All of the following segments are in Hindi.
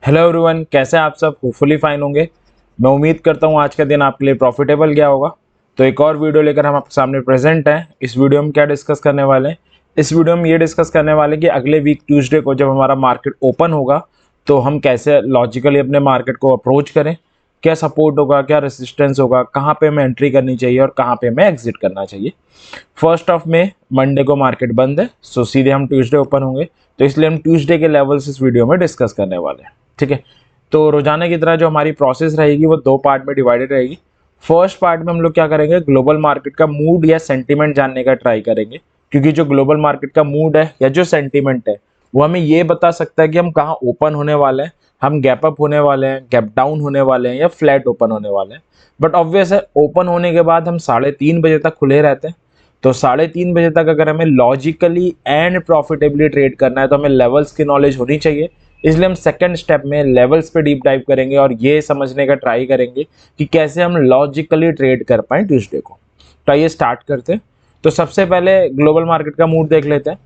हेलो एवरीवन, कैसे हैं आप सब? होपफुली फाइन होंगे। मैं उम्मीद करता हूँ आज का दिन आपके लिए प्रॉफिटेबल गया होगा। तो एक और वीडियो लेकर हम आपके सामने प्रेजेंट हैं। इस वीडियो में क्या डिस्कस करने वाले हैं? इस वीडियो में ये डिस्कस करने वाले हैं कि अगले वीक ट्यूसडे को जब हमारा मार्केट ओपन होगा तो हम कैसे लॉजिकली अपने मार्केट को अप्रोच करें, क्या सपोर्ट होगा, क्या रेसिस्टेंस होगा, कहाँ पे हमें एंट्री करनी चाहिए और कहाँ पे हमें एग्जिट करना चाहिए। 1 मंडे को मार्केट बंद है, सो सीधे हम ट्यूसडे ओपन होंगे, तो इसलिए हम ट्यूसडे के लेवल्स इस वीडियो में डिस्कस करने वाले हैं। ठीक है, तो रोजाना की तरह जो हमारी प्रोसेस रहेगी वो 2 पार्ट में डिवाइडेड रहेगी। फर्स्ट पार्ट में हम लोग क्या करेंगे, ग्लोबल मार्केट का मूड या सेंटीमेंट जानने का ट्राई करेंगे, क्योंकि जो ग्लोबल मार्केट का मूड है या जो सेंटीमेंट है वो हमें ये बता सकता है कि हम कहाँ ओपन होने वाले हैं, हम गैप अप होने वाले हैं, गैप डाउन होने वाले हैं या फ्लैट ओपन होने वाले हैं। बट ऑब्वियस है, ओपन होने के बाद हम 3:30 बजे तक खुले रहते हैं, तो 3:30 बजे तक अगर हमें लॉजिकली एंड प्रॉफिटेबली ट्रेड करना है तो हमें लेवल्स की नॉलेज होनी चाहिए। इसलिए हम सेकंड स्टेप में लेवल्स पे डीप डाइव करेंगे और ये समझने का ट्राई करेंगे कि कैसे हम लॉजिकली ट्रेड कर पाए ट्यूसडे को। तो आइए स्टार्ट करते हैं। तो सबसे पहले ग्लोबल मार्केट का मूड देख लेते हैं।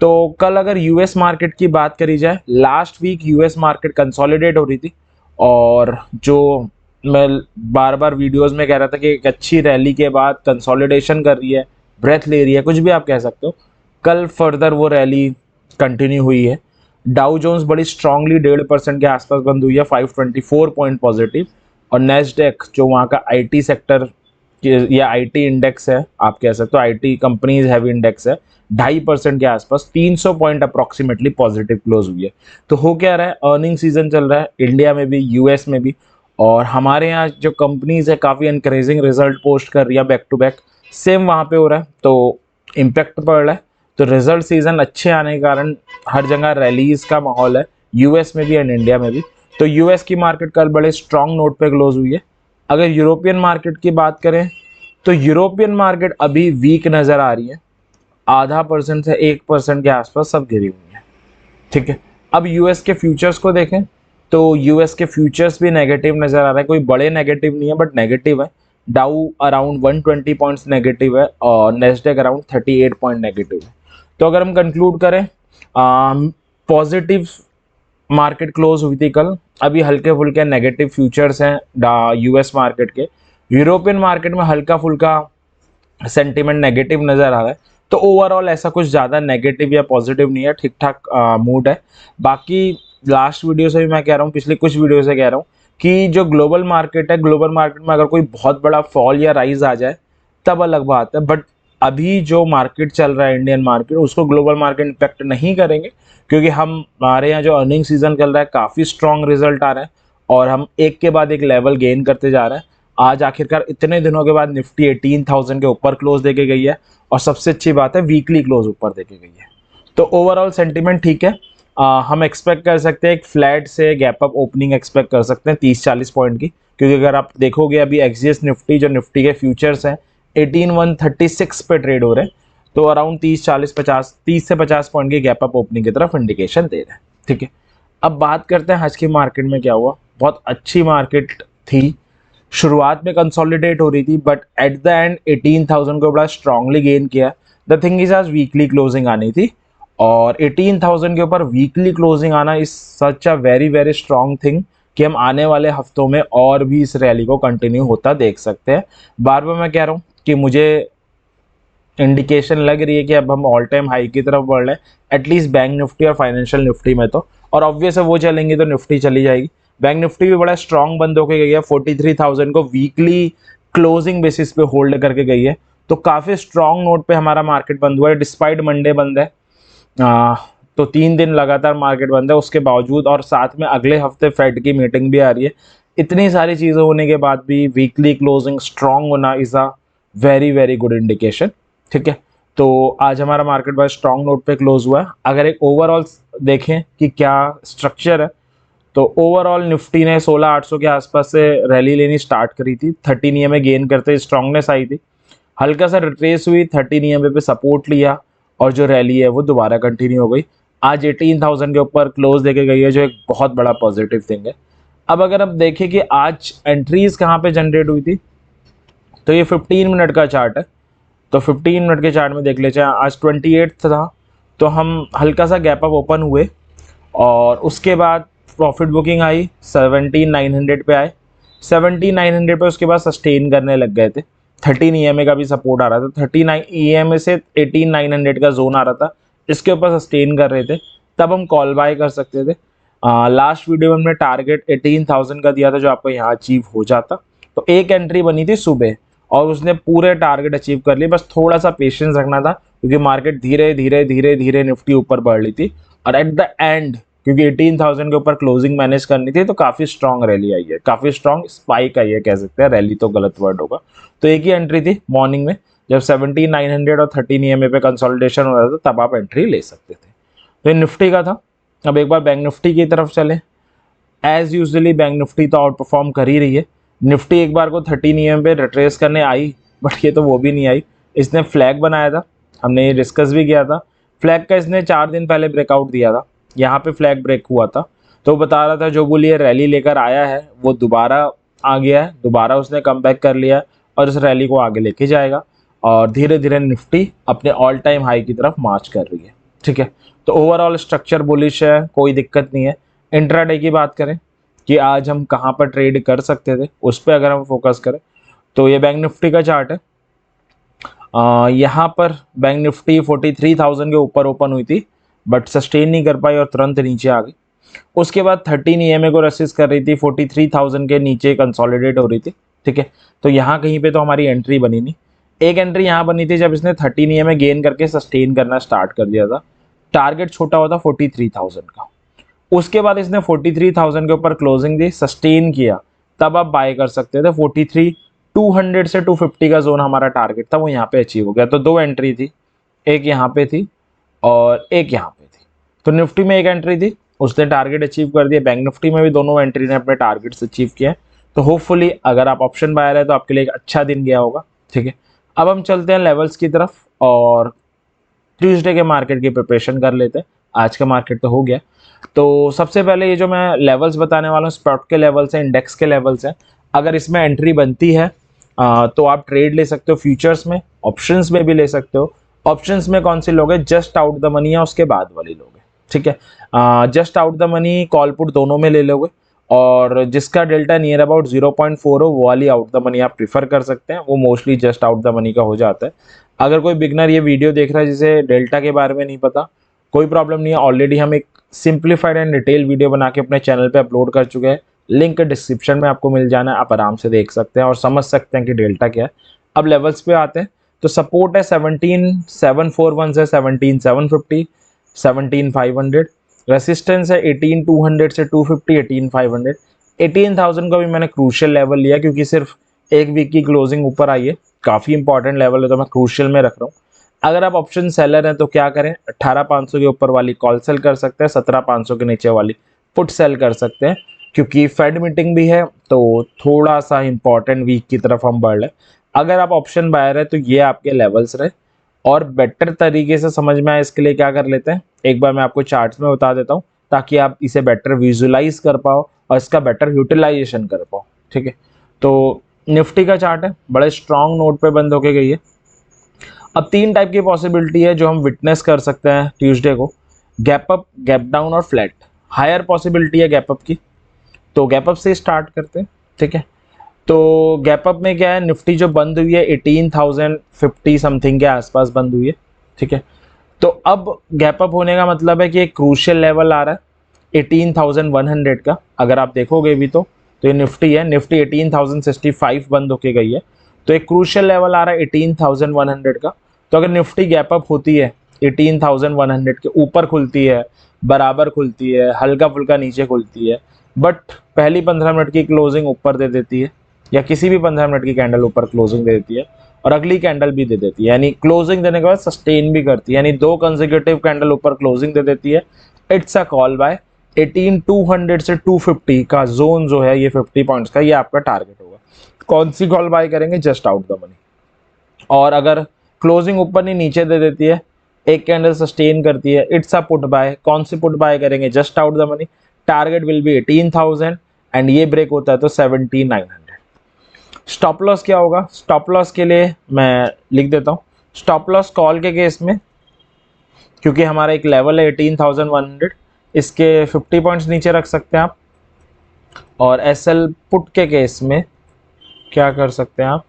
तो कल अगर यूएस मार्केट की बात करी जाए, last week US market consolidate हो रही थी, और जो मैं बार बार वीडियोस में कह रहा था कि एक अच्छी रैली के बाद कंसोलिडेशन कर रही है, ब्रेथ ले रही है, कुछ भी आप कह सकते हो, कल फर्दर वो रैली कंटिन्यू हुई है। डाउ जोन्स बड़ी स्ट्रांगली 1.5% के आसपास बंद हुई है, 524 पॉइंट पॉजिटिव। और नेस्डेक जो वहाँ का आईटी सेक्टर या आईटी इंडेक्स है, आप कह सकते हो आईटी कंपनीज हैवी इंडेक्स है, 2.5% के आसपास 300 पॉइंट अप्रोक्सीमेटली पॉजिटिव क्लोज हुई है। तो हो क्या रहा है, अर्निंग सीजन चल रहा है इंडिया में भी, यूएस में भी, और हमारे यहाँ जो कंपनीज है काफ़ी एनकरेजिंग रिजल्ट पोस्ट कर रही है बैक टू बैक। सेम वहाँ पे हो रहा है, तो इम्पैक्ट पड़ रहा है। तो रिजल्ट सीजन अच्छे आने के कारण हर जगह रैलीज का माहौल है, यूएस में भी एंड इंडिया में भी। तो यूएस की मार्केट कल बड़े स्ट्रांग नोट पे क्लोज हुई है। अगर यूरोपियन मार्केट की बात करें तो यूरोपियन मार्केट अभी वीक नज़र आ रही है, 0.5% से 1% के आसपास सब गिरी हुई है। ठीक है, अब यूएस के फ्यूचर्स को देखें तो यूएस के फ्यूचर्स भी नेगेटिव नज़र आ रहा है, कोई बड़े नेगेटिव नहीं है बट नेगेटिव है। डाउ अराउंड 120 पॉइंट्स नेगेटिव है और नेस्डेक अराउंड 38 पॉइंट नेगेटिव है। तो अगर हम कंक्लूड करें, पॉजिटिव मार्केट क्लोज हुई थी कल, अभी हल्के फुल्के नेगेटिव फ्यूचर्स हैं यूएस मार्केट के। यूरोपियन मार्केट में हल्का फुल्का सेंटीमेंट नेगेटिव नज़र आ रहा है। तो ओवरऑल ऐसा कुछ ज़्यादा नेगेटिव या पॉजिटिव नहीं है, ठीक ठाक मूड है। बाकी लास्ट वीडियो से भी मैं कह रहा हूँ, पिछले कुछ वीडियो से कह रहा हूँ कि जो ग्लोबल मार्केट है, ग्लोबल मार्केट में अगर कोई बहुत बड़ा फॉल या राइज आ जाए तब अलग बात है, बट अभी जो मार्केट चल रहा है इंडियन मार्केट, उसको ग्लोबल मार्केट इम्पैक्ट नहीं करेंगे, क्योंकि हमारे यहाँ जो अर्निंग सीजन चल रहा है काफ़ी स्ट्रॉन्ग रिजल्ट आ रहा है और हम एक के बाद एक लेवल गेन करते जा रहे हैं। आज आखिरकार इतने दिनों के बाद निफ्टी 18,000 के ऊपर क्लोज देके गई है, और सबसे अच्छी बात है वीकली क्लोज ऊपर देके गई है। तो ओवरऑल सेंटीमेंट ठीक है। हम एक्सपेक्ट कर सकते हैं एक फ्लैट से गैप अप ओपनिंग एक्सपेक्ट कर सकते हैं 30-40 पॉइंट की, क्योंकि अगर आप देखोगे अभी एक्सिस निफ्टी, जो निफ्टी के फ्यूचर्स हैं 18,136 पे ट्रेड हो रहे हैं, तो अराउंड 30 से 50 पॉइंट की गैप अप ओपनिंग की तरफ इंडिकेशन दे रहे हैं। ठीक है, अब बात करते हैं आज की मार्केट में क्या हुआ। बहुत अच्छी मार्केट थी, शुरुआत में कंसोलिडेट हो रही थी बट एट द एंड 18,000 को बड़ा स्ट्रांगली गेन किया। द थिंग इज आज वीकली क्लोजिंग आनी थी, और 18,000 के ऊपर वीकली क्लोजिंग आना is such a very very strong thing कि हम आने वाले हफ्तों में और भी इस रैली को कंटिन्यू होता देख सकते हैं। बार बार मैं कह रहा हूँ कि मुझे इंडिकेशन लग रही है कि अब हम ऑल टाइम हाई की तरफ बढ़ रहे हैं, एटलीस्ट बैंक निफ्टी और फाइनेंशियल निफ्टी में तो, और ऑब्वियस है वो चलेंगी तो निफ्टी चली जाएगी। बैंक निफ्टी भी बड़ा स्ट्रांग बंद होकर गई है, 43,000 को वीकली क्लोजिंग बेसिस पे होल्ड करके गई है। तो काफ़ी स्ट्रांग नोट पे हमारा मार्केट बंद हुआ है, डिस्पाइट मंडे बंद है। तो 3 दिन लगातार मार्केट बंद है उसके बावजूद, और साथ में अगले हफ्ते फेड की मीटिंग भी आ रही है। इतनी सारी चीज़ें होने के बाद भी वीकली क्लोजिंग स्ट्रांग होना is a very very good indication. ठीक है, तो आज हमारा मार्केट बड़ा स्ट्रांग नोट पे क्लोज हुआ है। अगर एक ओवरऑल देखें कि क्या स्ट्रक्चर है, तो ओवरऑल निफ्टी ने 16,800 के आसपास से रैली लेनी स्टार्ट करी थी, 13 ईएमए गेन करते स्ट्रांगनेस आई थी, हल्का सा रिट्रेस हुई, 13 ईएमए पे सपोर्ट लिया, और जो रैली है वो दोबारा कंटिन्यू हो गई। आज 18,000 के ऊपर क्लोज देके गई है, जो एक बहुत बड़ा पॉजिटिव थिंग है। अब अगर आप देखें कि आज एंट्रीज कहाँ पे जनरेट हुई थी, तो ये 15 मिनट का चार्ट है। तो 15 मिनट के चार्ट में देख लेते हैं, आज 28 था, तो हम हल्का सा गैप अप ओपन हुए और उसके बाद प्रॉफिट बुकिंग आई 17,900 पे आए, 17,900 पे उसके बाद सस्टेन करने लग गए थे। 13 EMA का भी सपोर्ट आ रहा था, 39 EMA से 18,900 का जोन आ रहा था, इसके ऊपर सस्टेन कर रहे थे, तब हम कॉल बाय कर सकते थे। लास्ट वीडियो में हमने टारगेट 18,000 का दिया था जो आपको यहाँ अचीव हो जाता। तो एक एंट्री बनी थी सुबह और उसने पूरे टारगेट अचीव कर लिए, बस थोड़ा सा पेशेंस रखना था क्योंकि मार्केट धीरे धीरे धीरे धीरे निफ्टी ऊपर बढ़ रही थी और एट द एंड क्योंकि 18,000 के ऊपर क्लोजिंग मैनेज करनी थी तो काफी स्ट्रॉन्ग रैली आई है, काफी स्ट्रॉन्ग स्पाइक आई है कह सकते हैं, रैली तो गलत वर्ड होगा। तो एक ही एंट्री थी मॉर्निंग में जब 17,900 और 13 EMA पे कंसोलिडेशन हो रहा था, तब आप एंट्री ले सकते थे। तो ये निफ्टी का था। अब एक बार बैंक निफ्टी की तरफ चले। एज यूजुअली बैंक निफ्टी तो आउट परफॉर्म कर ही रही है। निफ्टी एक बार को 13 EMA पे रिट्रेस करने आई, बट ये तो वो भी नहीं आई। इसने फ्लैग बनाया था, हमने ये डिस्कस भी किया था। फ्लैग का इसने 4 दिन पहले ब्रेकआउट दिया था, यहाँ पे फ्लैग ब्रेक हुआ था, तो बता रहा था जो बोलिए रैली लेकर आया है वो दोबारा आ गया है, दोबारा उसने कम बैक कर लिया है और इस रैली को आगे लेके जाएगा और धीरे धीरे निफ्टी अपने ऑल टाइम हाई की तरफ मार्च कर रही है। ठीक है, तो ओवरऑल स्ट्रक्चर बुलिश है, कोई दिक्कत नहीं है। इंट्राडे की बात करें कि आज हम कहाँ पर ट्रेड कर सकते थे, उस पर अगर हम फोकस करें तो ये बैंक निफ्टी का चार्ट है। यहाँ पर बैंक निफ्टी 43,000 के ऊपर ओपन हुई थी बट सस्टेन नहीं कर पाई और तुरंत नीचे आ गई। उसके बाद 13 EMA को रेसिस्ट कर रही थी, 43,000 के नीचे कंसोलिडेट हो रही थी। ठीक है, तो यहाँ कहीं पे तो हमारी एंट्री बनी नहीं। एक एंट्री यहाँ बनी थी जब इसने 13 EMA गेन करके सस्टेन करना स्टार्ट कर दिया था, टारगेट छोटा होता 43,000 का। उसके बाद इसने 43,000 के ऊपर क्लोजिंग दी, सस्टेन किया, तब आप बाय कर सकते थे। 43,200 से 250 का जोन हमारा टारगेट था, वो यहाँ पे अचीव हो गया। तो 2 एंट्री थी, एक यहाँ पे थी और एक यहाँ पे थी। तो निफ्टी में एक एंट्री थी, उसने टारगेट अचीव कर दिया। बैंक निफ्टी में भी दोनों एंट्री ने अपने टारगेट्स अचीव किए। तो होपफुली अगर आप ऑप्शन बायर है तो आपके लिए एक अच्छा दिन गया होगा। ठीक है, अब हम चलते हैं लेवल्स की तरफ और ट्यूसडे के मार्केट की प्रिपरेशन कर लेते हैं। आज का मार्केट तो हो गया। तो सबसे पहले ये जो मैं लेवल्स बताने वाला हूँ स्पॉट के लेवल्स हैं, इंडेक्स के लेवल्स हैं। अगर इसमें एंट्री बनती है तो आप ट्रेड ले सकते हो फ्यूचर्स में, ऑप्शंस में भी ले सकते हो। ऑप्शंस में कौन सी लोगे, जस्ट आउट द मनी या उसके बाद वाली लोगे। ठीक है, just out the money call put दोनों में ले लोगे और जिसका डेल्टा नियर अबाउट 0.4 हो वो वाली आउट द मनी आप प्रीफर कर सकते हैं, वो mostly just out the money का हो जाता है। अगर कोई बिगनर ये वीडियो देख रहा है जिसे डेल्टा के बारे में नहीं पता, कोई प्रॉब्लम नहीं है, ऑलरेडी हम एक सिंप्लीफाइड एंड डिटेल वीडियो बना के अपने चैनल पे अपलोड कर चुके हैं, लिंक डिस्क्रिप्शन में आपको मिल जाना है, आप आराम से देख सकते हैं और समझ सकते हैं कि डेल्टा क्या है। अब लेवल्स पे आते हैं तो सपोर्ट है 17,741 से 17,750, 17,500। रेसिस्टेंस है 18,200 से 250, 18,500। 18,000 का भी मैंने क्रूशियल लेवल लिया क्योंकि सिर्फ एक वीक की क्लोजिंग ऊपर आई है, काफ़ी इंपॉर्टेंट लेवल है तो मैं क्रूशियल में रख रहा हूँ। अगर आप ऑप्शन सेलर हैं तो क्या करें, 18,500 के ऊपर वाली कॉल सेल कर सकते हैं, 17,500 के नीचे वाली पुट सेल कर सकते हैं क्योंकि फेड मीटिंग भी है तो थोड़ा सा इंपॉर्टेंट वीक की तरफ हम बढ़ रहे। अगर आप ऑप्शन बायर है तो ये आपके लेवल्स रहे और बेटर तरीके से समझ में आए इसके लिए क्या कर लेते हैं, एक बार मैं आपको चार्ट्स में बता देता हूँ ताकि आप इसे बेटर विजुलाइज कर पाओ और इसका बेटर यूटिलाइजेशन कर पाओ। ठीक है, तो निफ्टी का चार्ट है, बड़े स्ट्रॉन्ग नोट पे बंद होके गई है। अब 3 टाइप की पॉसिबिलिटी है जो हम विटनेस कर सकते हैं ट्यूसडे को, गैप अप, गैप डाउन और फ्लैट। हायर पॉसिबिलिटी है गैप अप की, तो गैप अप से स्टार्ट करते हैं। ठीक है, तो गैप अप में क्या है, निफ्टी जो बंद हुई है 18,050 समथिंग के आसपास बंद हुई है। ठीक है, तो अब गैप अप होने का मतलब है कि एक क्रूशियल लेवल आ रहा है 18,100 का। अगर आप देखोगे भी तो ये निफ्टी है, निफ्टी 18,065 बंद होके गई है, तो एक क्रूशियल लेवल आ रहा है 18,100 का। तो अगर निफ्टी गैप अप होती है 18,100 के ऊपर खुलती है, बराबर खुलती है, हल्का फुल्का नीचे खुलती है, बट पहली 15 मिनट की क्लोजिंग ऊपर दे देती है या किसी भी 15 मिनट की कैंडल ऊपर क्लोजिंग दे देती है और अगली कैंडल भी दे देती है, यानी क्लोजिंग देने के बाद सस्टेन भी करती है, यानी 2 कंसेक्यूटिव कैंडल ऊपर क्लोजिंग दे देती है, इट्स अ कॉल बाय। 18,200 से 250 का जोन जो है ये 50 पॉइंट्स का, ये आपका टारगेट होगा। कौन सी कॉल बाय करेंगे, जस्ट आउट द मनी। और अगर क्लोजिंग ऊपर नहीं नीचे दे देती है, एक कैंडल सस्टेन करती है, इट्स अ पुट बाय। कौन सी पुट बाय करेंगे, just out the money, target will be 18,000 and ये ब्रेक होता है तो 17,900। स्टॉप लॉस क्या होगा, स्टॉप लॉस के लिए मैं लिख देता हूँ, स्टॉप लॉस कॉल के केस में क्योंकि हमारा एक लेवल है 18,100, इसके 50 पॉइंट्स नीचे रख सकते हैं आप। और एसएल पुट के केस में क्या कर सकते हैं आप,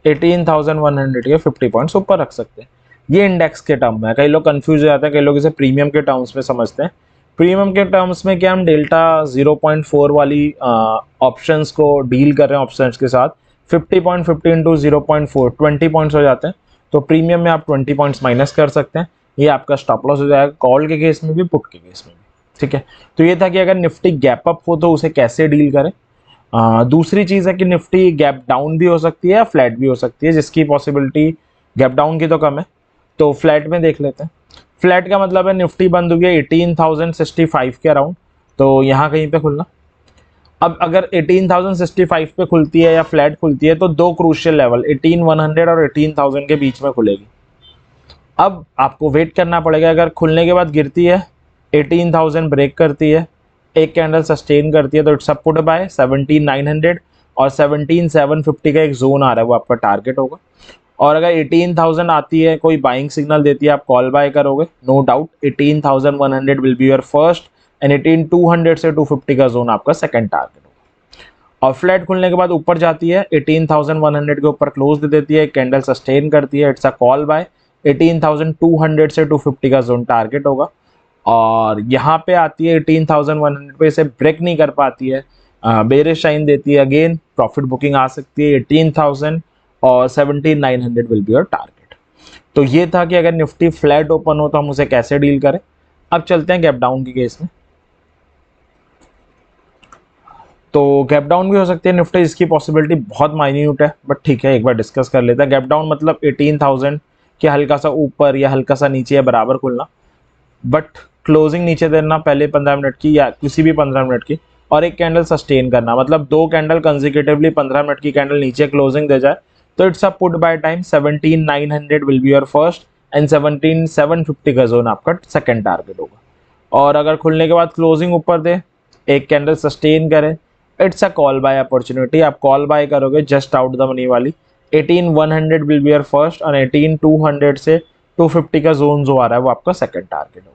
18,100 के 50 पॉइंट्स ऊपर रख सकते हैं। ये इंडेक्स के टर्म में है, कई लोग कंफ्यूज हो जाते हैं, कई लोग इसे प्रीमियम के टर्म्स में समझते हैं। प्रीमियम के टर्म्स में क्या हम डेल्टा 0.4 वाली ऑप्शंस को डील कर रहे हैं ऑप्शंस के साथ। 50.50 इंटू 0.4 20 पॉइंट्स हो जाते हैं, तो प्रीमियम में आप 20 पॉइंट्स माइनस कर सकते हैं। ये आपका स्टॉप लॉस हो जाएगा कॉल के केस में भी, पुट के केस में भी। ठीक है, तो ये था कि अगर निफ्टी गैप अप हो तो उसे कैसे डील करें। दूसरी चीज़ है कि निफ्टी गैप डाउन भी हो सकती है या फ्लैट भी हो सकती है, जिसकी पॉसिबिलिटी गैप डाउन की तो कम है। तो फ्लैट में देख लेते हैं। फ्लैट का मतलब है निफ्टी बंद हो गया 18,065 के अराउंड, तो यहाँ कहीं पे खुलना। अब अगर 18,065 पे खुलती है या फ्लैट खुलती है तो दो क्रूशियल लेवल 18,100 और 18,000 के बीच में खुलेगी। अब आपको वेट करना पड़ेगा, अगर खुलने के बाद गिरती है 18,000 ब्रेक करती है, एक कैंडल सस्टेन करती है, तो इट्स अ पुट बाय 17,900 और 17,750 का एक जोन आ रहा है, वो आपका टारगेट होगा। और अगर 18,000 आती है, कोई बाइंग सिग्नल देती है, आप कॉल बाय करोगे, no doubt 18,100 will be your first and 18,200 से 250 का जोन आपका सेकंड टारगेट होगा। और फ्लैट खुलने के बाद ऊपर जाती है 18,100 के ऊपर क्लोज दे देती है, कैंडल सस्टेन करती है, इट्स अ कॉल बाय 18,200 से 250 का जोन टारगेट होगा। और यहाँ पे आती है 18,100 पे, इसे ब्रेक नहीं कर पाती है, बेरिश साइन देती है, अगेन प्रॉफिट बुकिंग आ सकती है 18,000 और 17,900 विल बी योर टारगेट। तो ये था कि अगर निफ्टी फ्लैट ओपन हो तो हम उसे कैसे डील करें। अब चलते हैं गैप डाउन के केस में। तो गैप डाउन भी हो सकती है निफ्टी, इसकी पॉसिबिलिटी बहुत माइन्यूट है, बट ठीक है एक बार डिस्कस कर लेते हैं। गैप डाउन मतलब 18,000 के हल्का सा ऊपर या हल्का सा नीचे या बराबर खुलना, बट क्लोजिंग नीचे देना पहले 15 मिनट की या किसी भी 15 मिनट की, और एक कैंडल सस्टेन करना, मतलब दो कैंडल कंसेक्यूटिवली 15 मिनट की कैंडल नीचे क्लोजिंग दे जाए, तो it's a put by time 17,900 will be your first and 17,750 का जोन आपका सेकंड टारगेट होगा। और अगर खुलने के बाद क्लोजिंग ऊपर दे, एक कैंडल सस्टेन करे, it's a call buy opportunity, आप कॉल बाय करोगे जस्ट आउट द मनी वाली। 18,100 विल बी योर फर्स्ट और 18,200 से 250 का जोन जो आ रहा है वो आपका सेकंड टारगेट होगा।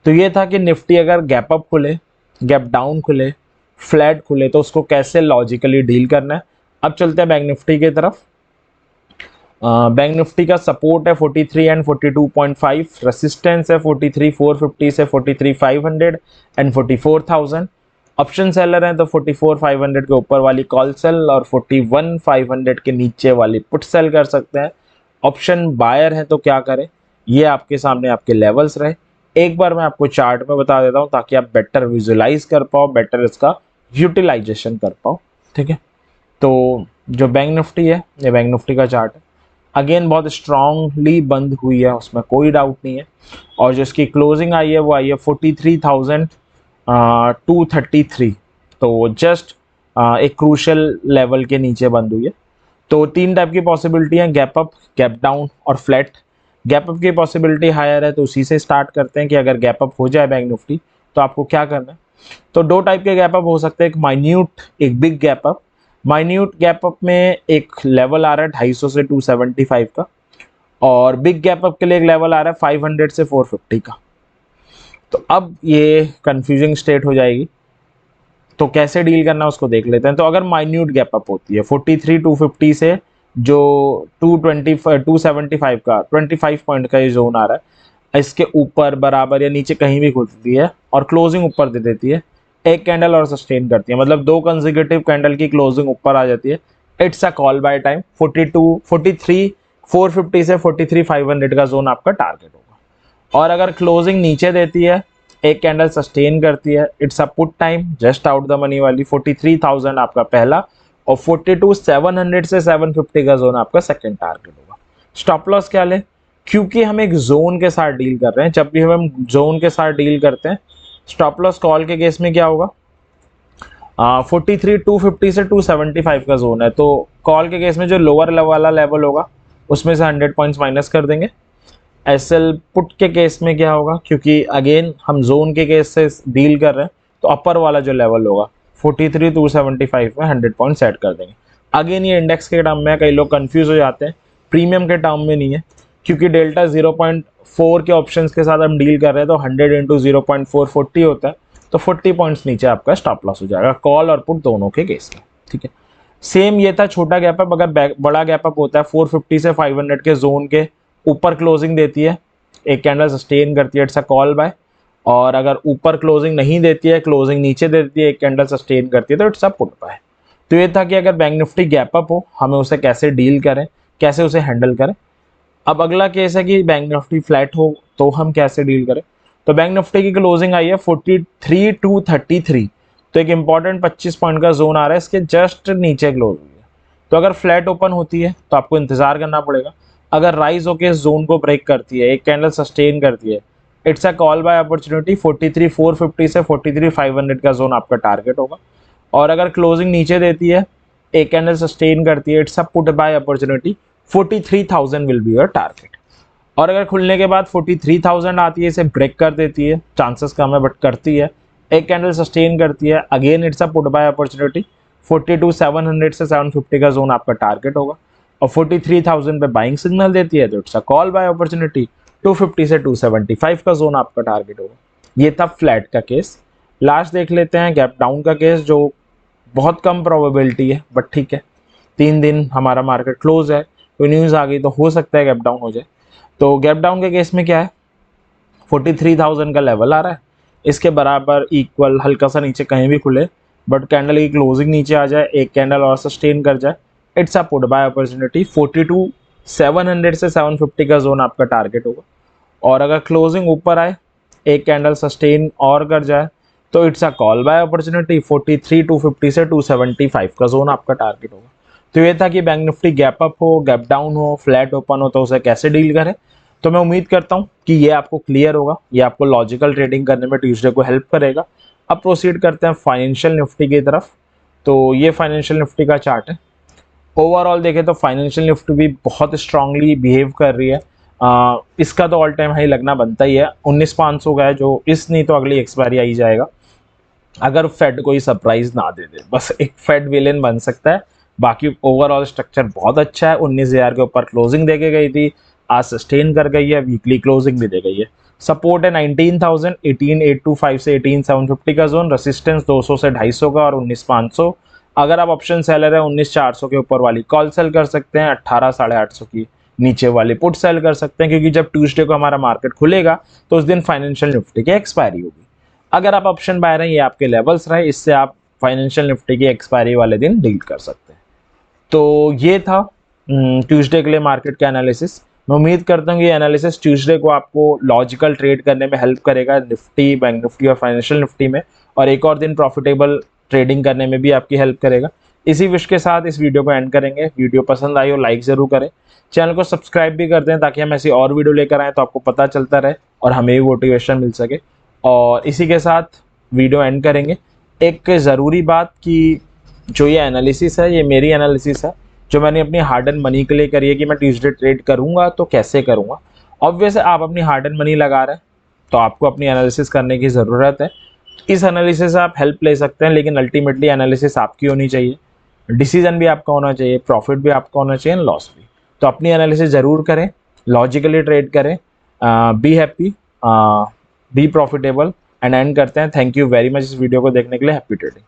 तो ये था कि निफ्टी अगर गैप अप खुले, गैप डाउन खुले, फ्लैट खुले, तो उसको कैसे लॉजिकली डील करना है। अब चलते हैं बैंक निफ्टी की तरफ। बैंक निफ्टी का सपोर्ट है 43 एंड 42.5, रेसिस्टेंस है 43,450 से 43,500 एंड 44,000। ऑप्शन सेलर हैं तो 44,500 के ऊपर वाली कॉल सेल और 41,500 के नीचे वाली पुट सेल कर सकते हैं। ऑप्शन बायर है तो क्या करें, ये आपके सामने आपके लेवल्स रहे। एक बार मैं आपको चार्ट में बता देता हूँ ताकि आप बेटर विजुलाइज कर पाओ, बेटर इसका यूटिलाइजेशन कर पाओ। ठीक है, तो जो बैंक निफ्टी है, ये बैंक निफ्टी का चार्ट है, अगेन बहुत स्ट्रांगली बंद हुई है, उसमें कोई डाउट नहीं है। और जो इसकी क्लोजिंग आई है वो आई है 43,233, तो जस्ट एक क्रूशियल लेवल के नीचे बंद हुई है। तो तीन टाइप की पॉसिबिलिटी है, गैप अप, गैप डाउन और फ्लैट। गैप अप की पॉसिबिलिटी हायर है, तो उसी से स्टार्ट करते हैं कि अगर गैप अप हो जाए बैंक निफ्टी तो आपको क्या करना है। तो दो टाइप के गैप अप हो सकते हैं, एक माइन्यूट, एक big gap up. Minute gap up में एक लेवल आ रहा है 250 से 275 का, और बिग गैप अप के लिए एक लेवल आ रहा है 500 से 450 का। तो अब ये कंफ्यूजिंग स्टेट हो जाएगी, तो कैसे डील करना है उसको देख लेते हैं। तो अगर माइन्यूट गैप अप होती है 43,250 से जो 275 का 25 पॉइंट का ये जोन आ रहा है, इसके ऊपर बराबर या नीचे कहीं भी खुलती है और क्लोजिंग ऊपर दे देती है, एक कैंडल और सस्टेन करती है, मतलब दो कंसेक्यूटिव कैंडल की क्लोजिंग ऊपर आ जाती है, it's a call by time. 43,450 से 43,500 का जोन आपका टारगेट होगा। और अगर क्लोजिंग नीचे देती है, एक कैंडल सस्टेन करती है, it's a put time, just out the money वाली 43,000 आपका पहला और 42,700 से 750 का जोन आपका सेकंड टारगेट होगा। स्टॉप लॉस क्या ले, क्योंकि हम एक जोन के साथ डील कर रहे हैं, जब भी हम जोन के साथ डील करते हैं, स्टॉप लॉस कॉल के केस में क्या होगा, 43,250 से 275 का जोन है, तो कॉल के केस में जो लोअर वाला लेवल होगा उसमें से 100 पॉइंट्स माइनस कर देंगे। एसएल पुट के केस में क्या होगा, क्योंकि अगेन हम जोन के केस से डील कर रहे हैं, तो अपर वाला जो लेवल होगा 43,275 में 100 पॉइंट सेट कर देंगे। अगेन ये इंडेक्स के टर्म में कई लोग कंफ्यूज हो जाते हैं, प्रीमियम के टर्म में नहीं है, क्योंकि डेल्टा 4 के ऑप्शंस के साथ हम डील कर रहे हैं तो 100 इंटू 0.4 40 होता है, तो 40 पॉइंट्स नीचे आपका स्टॉप लॉस हो जाएगा कॉल और पुट दोनों के केस में। ठीक है, सेम ये था छोटा गैप अप। अगर बड़ा गैप अप होता है 450 से 500 के जोन के ऊपर क्लोजिंग देती है, एक कैंडल सस्टेन करती है, इट्स अ कॉल बाय। और अगर ऊपर क्लोजिंग नहीं देती है, क्लोजिंग नीचे देती है, एक कैंडल सस्टेन करती है, तो इट्स अ पुट बाय। तो ये था कि अगर बैंक निफ्टी गैप अप हो हमें उसे कैसे डील करें, कैसे उसे हैंडल करें। अब अगला केस है कि बैंक निफ्टी फ्लैट हो तो हम कैसे डील करें। तो बैंक निफ्टी की क्लोजिंग आई है 43,233, तो एक इंपॉर्टेंट 25 पॉइंट का जोन आ रहा है, इसके जस्ट नीचे क्लोज हुई है। तो अगर फ्लैट ओपन होती है तो आपको इंतजार करना पड़ेगा। अगर राइज होकर इस जोन को ब्रेक करती है, एक कैंडल सस्टेन करती है, it's a call buy opportunity. 43,450 से 43,500 का जोन आपका टारगेट होगा। और अगर क्लोजिंग नीचे देती है, एक कैंडल सस्टेन करती है, it's a put buy opportunity. 43,000 will be your target. और अगर खुलने के बाद 43,000 आती है, इसे ब्रेक कर देती है, चांसेस कम है बट करती है, एक कैंडल सस्टेन करती है, again it's a put buy opportunity. 42,700 से 750 का जोन आपका टारगेट होगा। और 43,000 पे बाइंग सिग्नल देती है तो it's a call buy opportunity. 250 से 275 का जोन आपका टारगेट होगा। ये था फ्लैट का केस। लास्ट देख लेते हैं गैप डाउन का केस, जो बहुत कम प्रोबेबिलिटी है बट ठीक है। 3 दिन हमारा मार्केट क्लोज है, कोई न्यूज़ आ गई तो हो सकता है गैप डाउन हो जाए। तो गैप डाउन के केस में क्या है, 43,000 का लेवल आ रहा है, इसके बराबर इक्वल हल्का सा नीचे कहीं भी खुले बट कैंडल की क्लोजिंग नीचे आ जाए, एक कैंडल और सस्टेन कर जाए, it's a put buy opportunity. 42,700 से 750 का जोन आपका टारगेट होगा। और अगर क्लोजिंग ऊपर आए, एक कैंडल सस्टेन और कर जाए, तो it's a call buy opportunity. 43,250 से 275 का जोन आपका टारगेट होगा। तो ये था कि बैंक निफ्टी गैप अप हो, गैप डाउन हो, फ्लैट ओपन हो तो उसे कैसे डील करें। तो मैं उम्मीद करता हूँ कि ये आपको क्लियर होगा, ये आपको लॉजिकल ट्रेडिंग करने में ट्यूसडे को हेल्प करेगा। अब प्रोसीड करते हैं फाइनेंशियल निफ्टी की तरफ। तो ये फाइनेंशियल निफ्टी का चार्ट है। ओवरऑल देखें तो फाइनेंशियल निफ्टी भी बहुत स्ट्रांगली बिहेव कर रही है। इसका तो ऑल टाइम हाई लगना बनता ही है, 19,500 का है, जो इस नहीं तो अगली एक्सपायरी आई जाएगा अगर फेड कोई सरप्राइज ना दे दे। बस एक फेड विलेन बन सकता है, बाकी ओवरऑल स्ट्रक्चर बहुत अच्छा है। 19,000 के ऊपर क्लोजिंग दे के गई थी, आज सस्टेन कर गई है, वीकली क्लोजिंग भी दे गई है। सपोर्ट है 19,000, 18,825 से 18,750 का जोन, रेसिस्टेंस 200 से 250 का और 19,500। अगर आप ऑप्शन सेलर है 19,400 के ऊपर वाली कॉल सेल कर सकते हैं, 18,850 की नीचे वाली पुट सेल कर सकते हैं, क्योंकि जब ट्यूसडे को हमारा मार्केट खुलेगा तो उस दिन फाइनेंशियल निफ्टी की एक्सपायरी होगी। अगर आप ऑप्शन बाय रहे हैं, ये आपके लेवल्स रहे, इससे आप फाइनेंशियल निफ्टी की एक्सपायरी वाले दिन डील कर सकते हैं। तो ये था ट्यूसडे के लिए मार्केट का एनालिसिस। मैं उम्मीद करता हूँ कि ये एनालिसिस ट्यूसडे को आपको लॉजिकल ट्रेड करने में हेल्प करेगा, निफ्टी, बैंक निफ्टी और फाइनेंशियल निफ्टी में, और एक और दिन प्रॉफिटेबल ट्रेडिंग करने में भी आपकी हेल्प करेगा। इसी विश के साथ इस वीडियो को एंड करेंगे। वीडियो पसंद आई हो लाइक ज़रूर करें, चैनल को सब्सक्राइब भी कर दें ताकि हम ऐसी और वीडियो लेकर आएँ तो आपको पता चलता रहे और हमें भी मोटिवेशन मिल सके। और इसी के साथ वीडियो एंड करेंगे। एक ज़रूरी बात कि जो ये एनालिसिस है, ये मेरी एनालिसिस है जो मैंने अपनी हार्ड एंड मनी के लिए करी है कि मैं ट्यूसडे ट्रेड करूंगा तो कैसे करूंगा। ऑब्वियस आप अपनी हार्ड एंड मनी लगा रहे हैं तो आपको अपनी एनालिसिस करने की ज़रूरत है। इस एनालिसिस से आप हेल्प ले सकते हैं, लेकिन अल्टीमेटली एनालिसिस आपकी होनी चाहिए, डिसीजन भी आपका होना चाहिए, प्रॉफिट भी आपका होना चाहिए, लॉस भी। तो अपनी एनालिसिस ज़रूर करें, लॉजिकली ट्रेड करें, be happy, be profitable, and करते हैं। थैंक यू वेरी मच इस वीडियो को देखने के लिए। Happy trading.